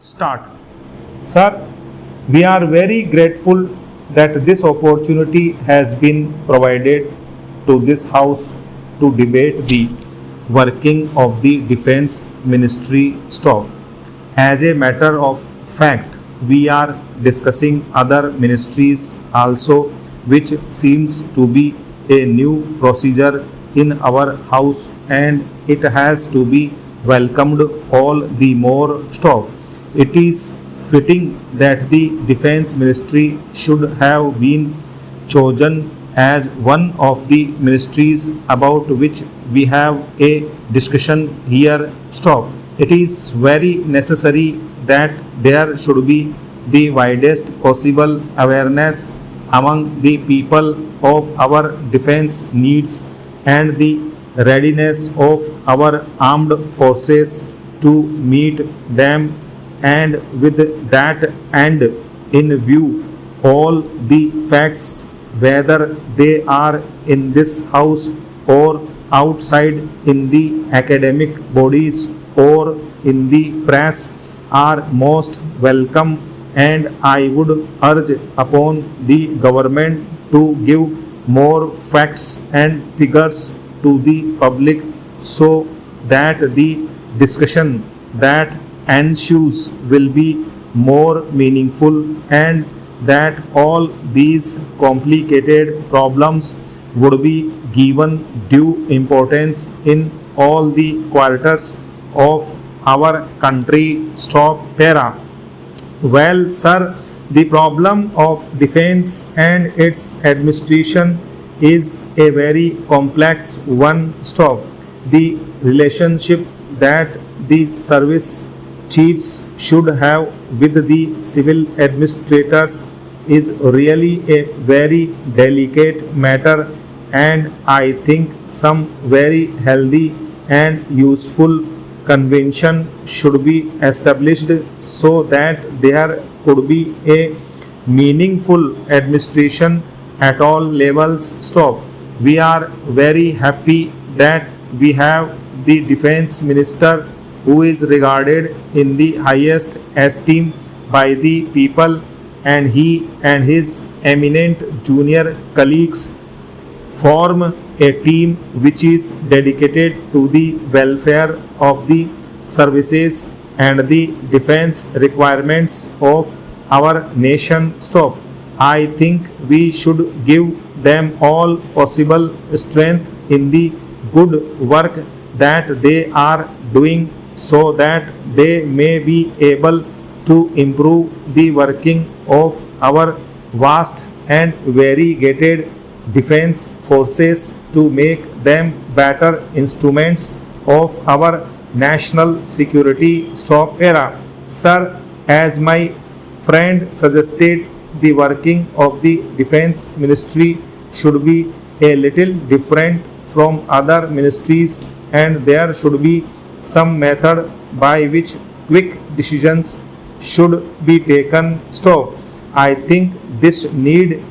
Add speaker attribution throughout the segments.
Speaker 1: Start. Sir, we are very grateful that this opportunity has been provided to this House to debate the working of the Defense Ministry stock. As a matter of fact, we are discussing other ministries also, which seems to be a new procedure in our House and it has to be welcomed all the more stock. It is fitting that the Defense Ministry should have been chosen as one of the ministries about which we have a discussion here. Stop. It is very necessary that there should be the widest possible awareness among the people of our defense needs and the readiness of our armed forces to meet them, and with that end in view, all the facts, whether they are in this house or outside in the academic bodies or in the press, are most welcome, and I would urge upon the government to give more facts and figures to the public so that the discussion that ensues will be more meaningful and that all these complicated problems would be given due importance in all the quarters of our country. Stop para. Well, sir, the problem of defense and its administration is a very complex one. Stop. The relationship that the service chiefs should have with the civil administrators is really a very delicate matter, and I think some very healthy and useful convention should be established so that there could be a meaningful administration at all levels. Stop. We are very happy that we have the defense minister who is regarded in the highest esteem by the people, and he and his eminent junior colleagues form a team which is dedicated to the welfare of the services and the defense requirements of our nation. Stop. I think we should give them all possible strength in the good work that they are doing so that they may be able to improve the working of our vast and variegated defense forces to make them better instruments of our national security. Stop era. Sir, as my friend suggested, the working of the defense ministry should be a little different from other ministries, and there should be some method by which quick decisions should be taken. Stop. I think this need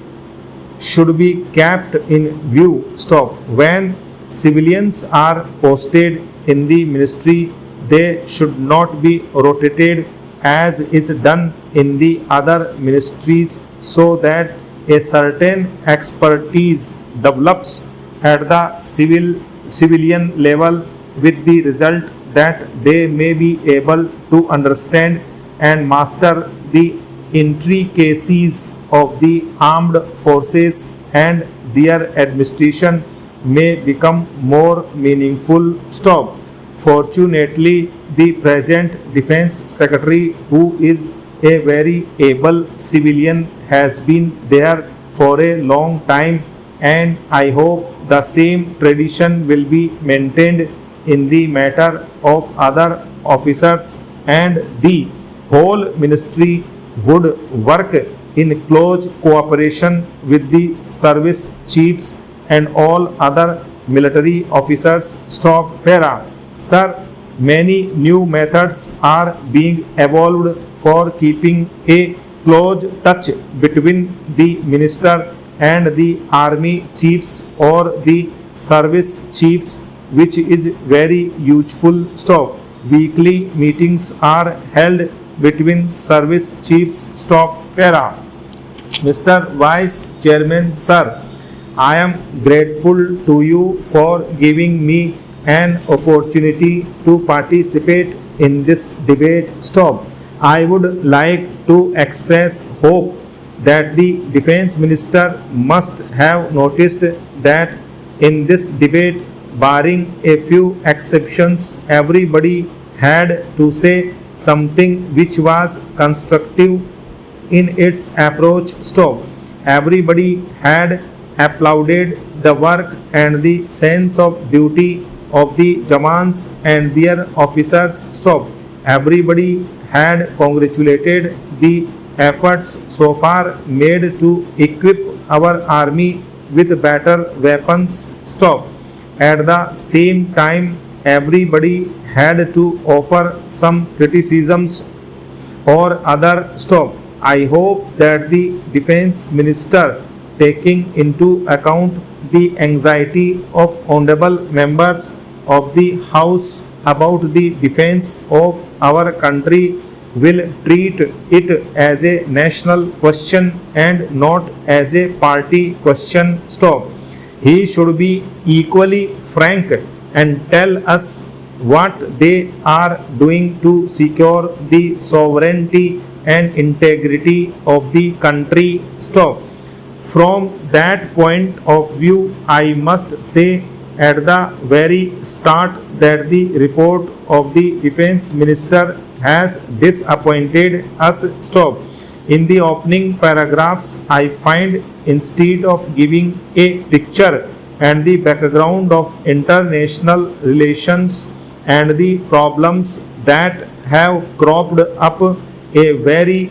Speaker 1: should be kept in view. Stop. When civilians are posted in the ministry, they should not be rotated as is done in the other ministries, so that a certain expertise develops at the civilian level, with the result that they may be able to understand and master the intricacies of the armed forces, and their administration may become more meaningful. Stop. Fortunately, the present defense secretary, who is a very able civilian, has been there for a long time, and I hope the same tradition will be maintained in the matter of other officers, and the whole ministry would work in close cooperation with the service chiefs and all other military officers. Stop para. Sir, many new methods are being evolved for keeping a close touch between the minister and the army chiefs or the service chiefs, which is very useful. Stop. Weekly meetings are held between service chiefs. Stop. Para. Mr. Vice Chairman, sir, I am grateful to you for giving me an opportunity to participate in this debate. Stop. I would like to express hope that the Defense Minister must have noticed that in this debate, barring a few exceptions, everybody had to say something which was constructive in its approach. Stop. Everybody had applauded the work and the sense of duty of the Jawans and their officers. Stop. Everybody had congratulated the efforts so far made to equip our army with better weapons. Stop. At the same time, everybody had to offer some criticisms or other. Stop. I hope that the defense minister, taking into account the anxiety of honorable members of the house about the defense of our country, will treat it as a national question and not as a party question. Stop. He should be equally frank and tell us what they are doing to secure the sovereignty and integrity of the country. Stop. From that point of view, I must say at the very start that the report of the defense minister has disappointed us. Stop. In the opening paragraphs, I find instead of giving a picture and the background of international relations and the problems that have cropped up, a very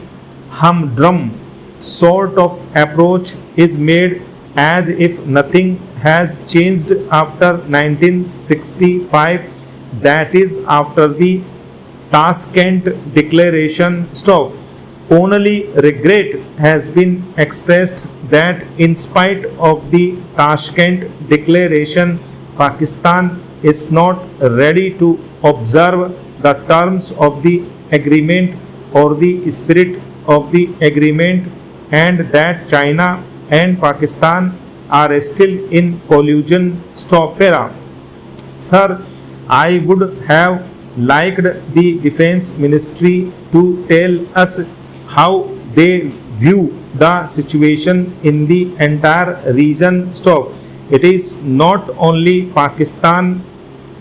Speaker 1: humdrum sort of approach is made as if nothing has changed after 1965, that is after the Tashkent Declaration. Stop. Only regret has been expressed that in spite of the Tashkent Declaration, Pakistan is not ready to observe the terms of the agreement or the spirit of the agreement, and that China and Pakistan are still in collusion. Stop. Para. Sir, I would have liked the defense ministry to tell us how they view the situation in the entire region. Stop. It is not only Pakistan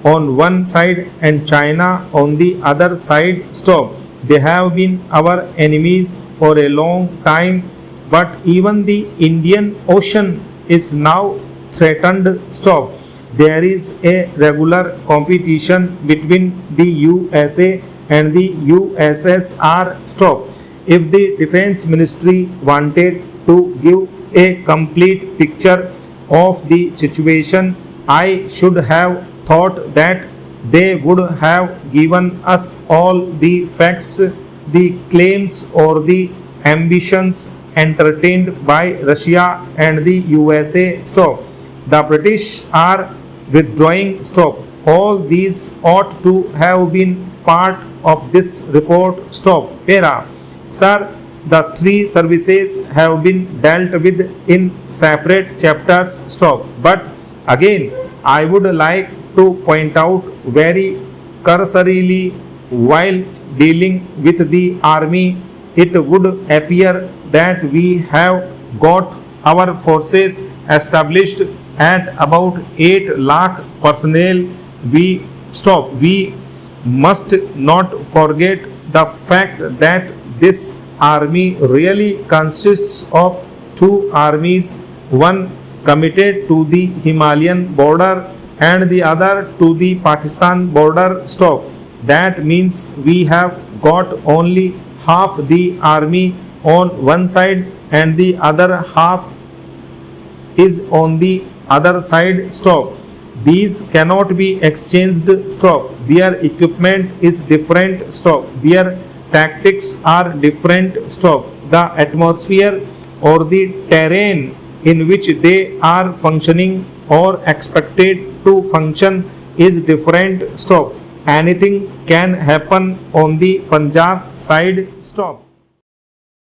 Speaker 1: on one side and China on the other side. Stop. They have been our enemies for a long time, but even the Indian Ocean is now threatened. Stop. There is a regular competition between the USA and the USSR. Stop. If the defense ministry wanted to give a complete picture of the situation, I should have thought that they would have given us all the facts, the claims or the ambitions entertained by Russia and the USA. Stop. The British are withdrawing. Stop. All these ought to have been part of this report. Stop. Para. Sir, the three services have been dealt with in separate chapters. Stop. But again, I would like to point out very cursorily, while dealing with the army, it would appear that we have got our forces established at about 8 lakh personnel. We must not forget the fact that this army really consists of two armies, one committed to the Himalayan border and the other to the Pakistan border. Stop. That means we have got only half the army on one side and the other half is on the other side. Stop. These cannot be exchanged. Stop. Their equipment is different. Stop. Their tactics are different. Stop. The atmosphere or the terrain in which they are functioning or expected to function is different. Stop. Anything can happen on the Punjab side. Stop.